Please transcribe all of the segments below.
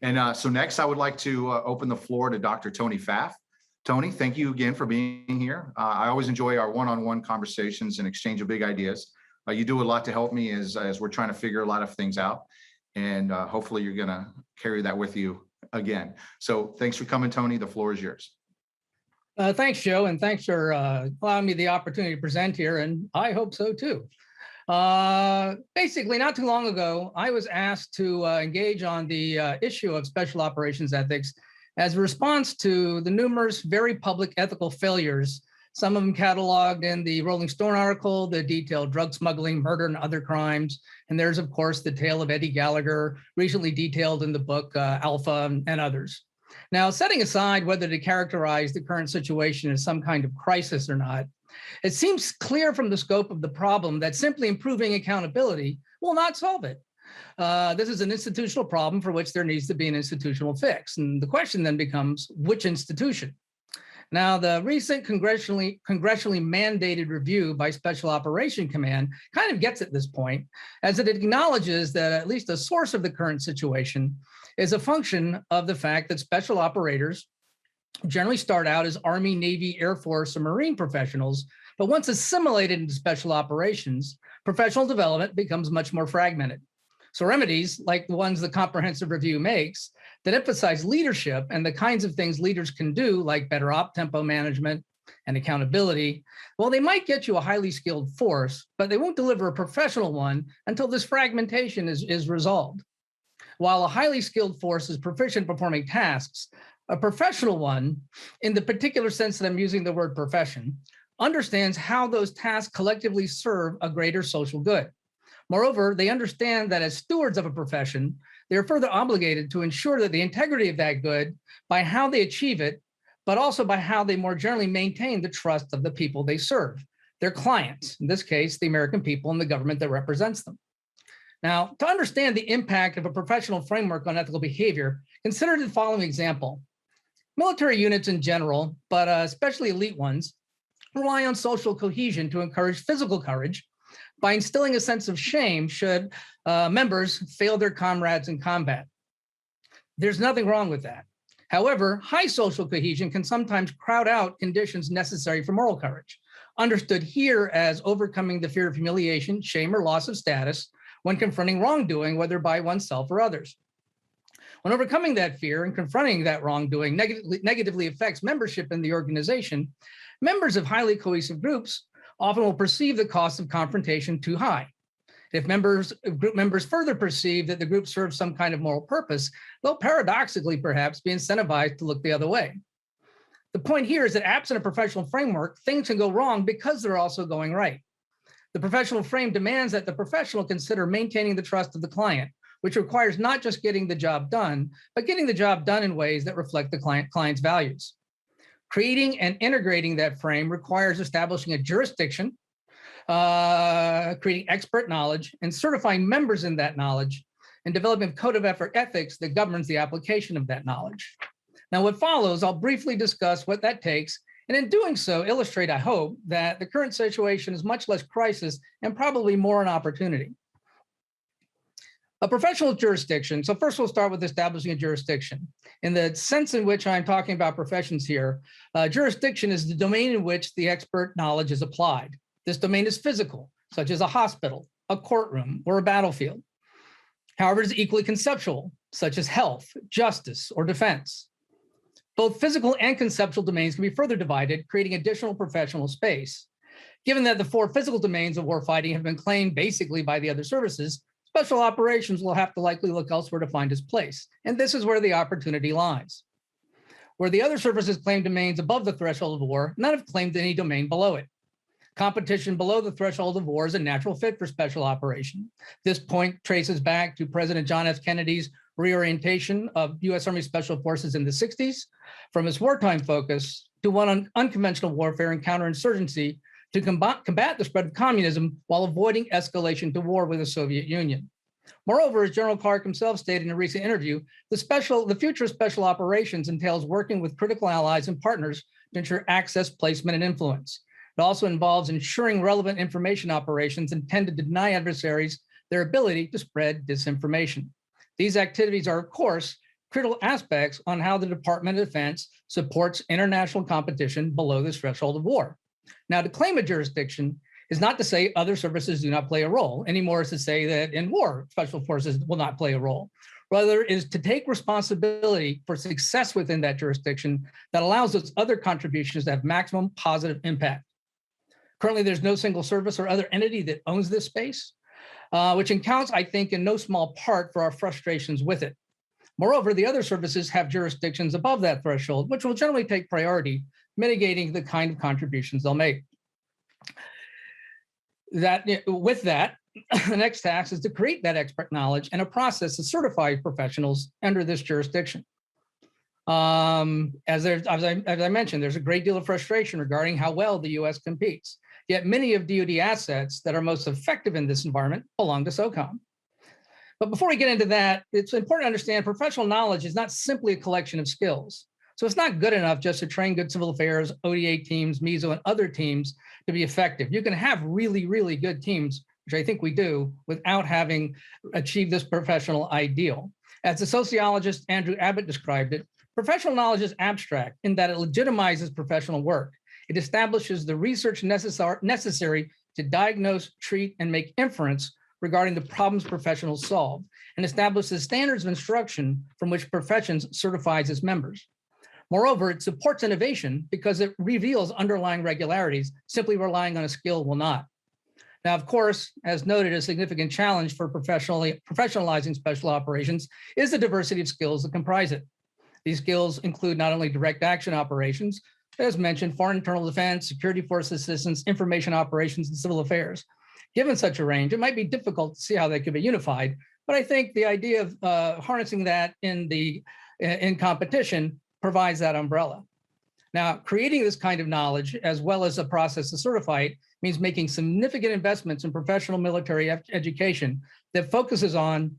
And so next, I would like to open the floor to Dr. Tony Pfaff. Tony, thank you again for being here. I always enjoy our one-on-one conversations and exchange of big ideas. You do a lot to help me as we're trying to figure a lot of things out. And hopefully you're going to carry that with you again. So thanks for coming, Tony. The floor is yours. Thanks, Joe, and thanks for allowing me the opportunity to present here, and I hope so too. Basically, not too long ago, I was asked to engage on the issue of special operations ethics as a response to the numerous very public ethical failures, some of them cataloged in the Rolling Stone article, the detailed drug smuggling, murder, and other crimes. And there's, of course, the tale of Eddie Gallagher, recently detailed in the book Alpha and others. Now, setting aside whether to characterize the current situation as some kind of crisis or not, it seems clear from the scope of the problem that simply improving accountability will not solve it. This is an institutional problem for which there needs to be an institutional fix. And the question then becomes, which institution? Now, the recent congressionally mandated review by Special Operations Command kind of gets at this point, as it acknowledges that at least a source of the current situation is a function of the fact that special operators generally start out as Army, Navy, Air Force, or Marine professionals, but once assimilated into special operations, professional development becomes much more fragmented. So remedies, like the ones the comprehensive review makes, that emphasize leadership and the kinds of things leaders can do, like better op tempo management and accountability, well, they might get you a highly skilled force, but they won't deliver a professional one until this fragmentation is resolved. While a highly skilled force is proficient performing tasks, a professional one, in the particular sense that I'm using the word profession, understands how those tasks collectively serve a greater social good. Moreover, they understand that as stewards of a profession, they are further obligated to ensure that the integrity of that good by how they achieve it, but also by how they more generally maintain the trust of the people they serve, their clients, in this case, the American people and the government that represents them. Now, to understand the impact of a professional framework on ethical behavior, consider the following example. Military units in general, but especially elite ones, rely on social cohesion to encourage physical courage by instilling a sense of shame should members fail their comrades in combat. There's nothing wrong with that. However, high social cohesion can sometimes crowd out conditions necessary for moral courage, understood here as overcoming the fear of humiliation, shame, or loss of status when confronting wrongdoing, whether by oneself or others. When overcoming that fear and confronting that wrongdoing negatively affects membership in the organization, members of highly cohesive groups often will perceive the cost of confrontation too high. If group members further perceive that the group serves some kind of moral purpose, they'll paradoxically perhaps be incentivized to look the other way. The point here is that absent a professional framework, things can go wrong because they're also going right. The professional frame demands that the professional consider maintaining the trust of the client, which requires not just getting the job done, but getting the job done in ways that reflect the client's values. Creating and integrating that frame requires establishing a jurisdiction, creating expert knowledge, and certifying members in that knowledge, and developing a code of ethics that governs the application of that knowledge. Now, what follows, I'll briefly discuss what that takes, and in doing so, illustrate, I hope, that the current situation is much less crisis and probably more an opportunity. A professional jurisdiction. So first we'll start with establishing a jurisdiction. In the sense in which I'm talking about professions here, jurisdiction is the domain in which the expert knowledge is applied. This domain is physical, such as a hospital, a courtroom, or a battlefield. However, it is equally conceptual, such as health, justice, or defense. Both physical and conceptual domains can be further divided, creating additional professional space. Given that the 4 physical domains of warfighting have been claimed basically by the other services, special operations will have to likely look elsewhere to find its place. And this is where the opportunity lies. Where the other services claim domains above the threshold of war, none have claimed any domain below it. Competition below the threshold of war is a natural fit for special operation. This point traces back to President John F. Kennedy's reorientation of U.S. Army Special Forces in the 60s, from its wartime focus to one on unconventional warfare and counterinsurgency to combat the spread of communism while avoiding escalation to war with the Soviet Union. Moreover, as General Clark himself stated in a recent interview, the future of special operations entails working with critical allies and partners to ensure access, placement, and influence. It also involves ensuring relevant information operations intended to deny adversaries their ability to spread disinformation. These activities are, of course, critical aspects on how the Department of Defense supports international competition below this threshold of war. Now, to claim a jurisdiction is not to say other services do not play a role, anymore as to say that in war, special forces will not play a role. Rather, it is to take responsibility for success within that jurisdiction that allows those other contributions to have maximum positive impact. Currently, there's no single service or other entity that owns this space, which accounts, I think, in no small part for our frustrations with it. Moreover, the other services have jurisdictions above that threshold, which will generally take priority, mitigating the kind of contributions they'll make. With that, the next task is to create that expert knowledge and a process to certify professionals under this jurisdiction. As I mentioned, there's a great deal of frustration regarding how well the U.S. competes. Yet many of DoD assets that are most effective in this environment belong to SOCOM. But before we get into that, it's important to understand professional knowledge is not simply a collection of skills. So it's not good enough just to train good civil affairs, ODA teams, MISO, and other teams to be effective. You can have really, really good teams, which I think we do, without having achieved this professional ideal. As the sociologist Andrew Abbott described it, professional knowledge is abstract in that it legitimizes professional work. It establishes the research necessary to diagnose, treat, and make inference regarding the problems professionals solve, and establishes standards of instruction from which professions certifies its members. Moreover, it supports innovation because it reveals underlying regularities. Simply relying on a skill will not. Now, of course, as noted, a significant challenge for professionalizing special operations is the diversity of skills that comprise it. These skills include not only direct action operations, as mentioned, foreign internal defense, security force assistance, information operations, and civil affairs. Given such a range, it might be difficult to see how they could be unified, but I think the idea of harnessing that in competition provides that umbrella. Now, creating this kind of knowledge, as well as a process to certify it, means making significant investments in professional military education that focuses on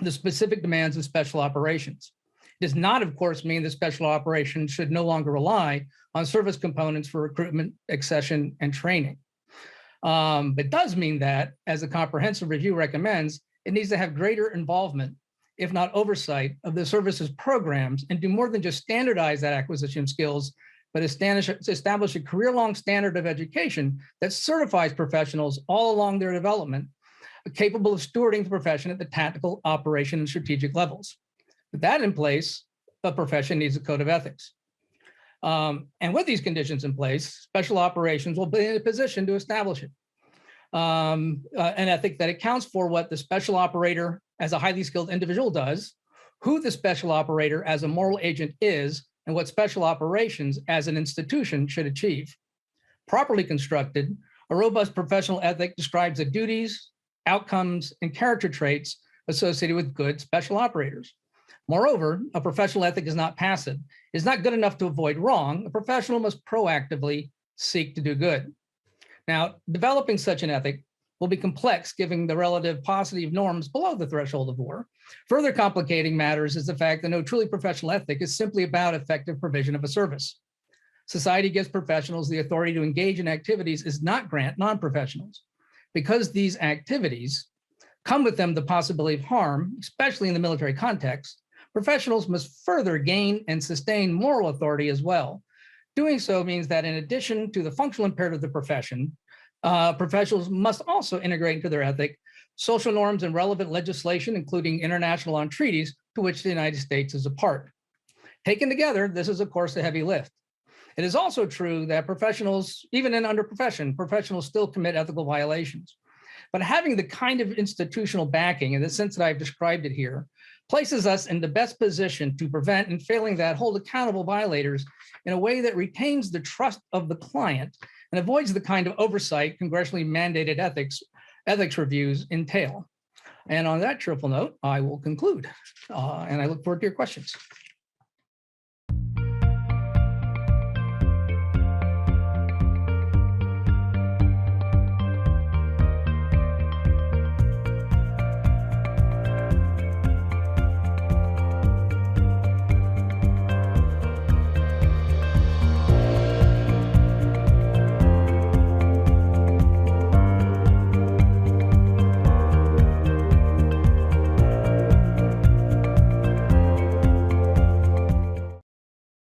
the specific demands of special operations. It does not, of course, mean that special operations should no longer rely on service components for recruitment, accession, and training. It does mean that, as the comprehensive review recommends, it needs to have greater involvement, if not oversight, of the services programs and do more than just standardize that acquisition of skills, but establish a career-long standard of education that certifies professionals all along their development, capable of stewarding the profession at the tactical, operation, and strategic levels. With that in place, a profession needs a code of ethics. And with these conditions in place, special operations will be in a position to establish it. An ethic that accounts for what the special operator as a highly skilled individual does, who the special operator as a moral agent is, and what special operations as an institution should achieve. Properly constructed, a robust professional ethic describes the duties, outcomes, and character traits associated with good special operators. Moreover, a professional ethic is not passive. It is not good enough to avoid wrong. A professional must proactively seek to do good. Now, developing such an ethic will be complex given the relative paucity of norms below the threshold of war. Further complicating matters is the fact that no truly professional ethic is simply about effective provision of a service. Society gives professionals the authority to engage in activities is not grant non-professionals. Because these activities come with them the possibility of harm, especially in the military context, professionals must further gain and sustain moral authority as well. Doing so means that in addition to the functional imperative of the profession, professionals must also integrate into their ethic social norms and relevant legislation, including international law and treaties to which the United States is a part. Taken together, this is, of course, a heavy lift. It is also true that professionals, even in under profession, professionals still commit ethical violations. But having the kind of institutional backing, in the sense that I've described it here, places us in the best position to prevent and failing that hold accountable violators in a way that retains the trust of the client and avoids the kind of oversight congressionally mandated ethics reviews entail. And on that cheerful note, I will conclude, and I look forward to your questions.